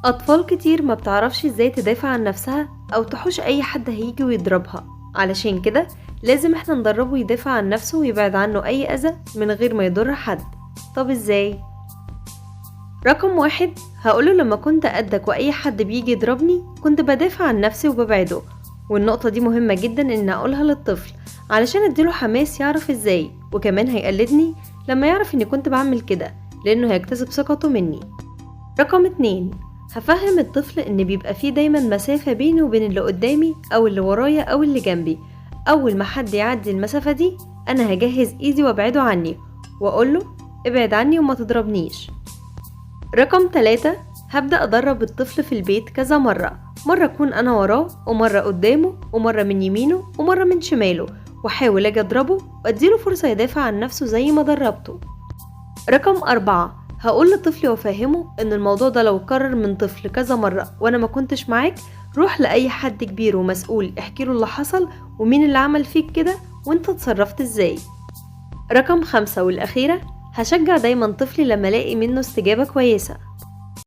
أطفال كتير ما بتعرفش ازاي تدافع عن نفسها أو تحوش أي حد هيجي ويضربها، علشان كده لازم احنا ندربه يدافع عن نفسه ويبعد عنه أي أذى من غير ما يضر حد. طب ازاي؟ رقم واحد، هقوله لما كنت قدك وأي حد بيجي يضربني كنت بدافع عن نفسي وببعده. والنقطة دي مهمة جدا إن أقولها للطفل علشان اديله حماس يعرف ازاي، وكمان هيقلدني لما يعرف إني كنت بعمل كده، لأنه هيكتسب ثقته مني. رقم اتنين، هفهم الطفل ان بيبقى فيه دايما مسافة بيني وبين اللي قدامي او اللي ورايا او اللي جنبي. اول ما حد يعدي المسافة دي انا هجهز ايدي وابعده عني واقوله ابعد عني وما تضربنيش. رقم تلاتة، هبدأ ادرب الطفل في البيت كذا مرة اكون انا وراه ومرة قدامه ومرة من يمينه ومرة من شماله، واحاول اجي اضربه واديله فرصة يدافع عن نفسه زي ما دربته. رقم أربعة، هقول لطفلي وافهمه ان الموضوع ده لو اتكرر من طفل كذا مرة وانا ما كنتش معاك، روح لأي حد كبير ومسؤول احكيله اللي حصل ومين اللي عمل فيك كده وانت اتصرفت ازاي. رقم خمسة والأخيرة، هشجع دايما طفلي لما الاقي منه استجابة كويسة،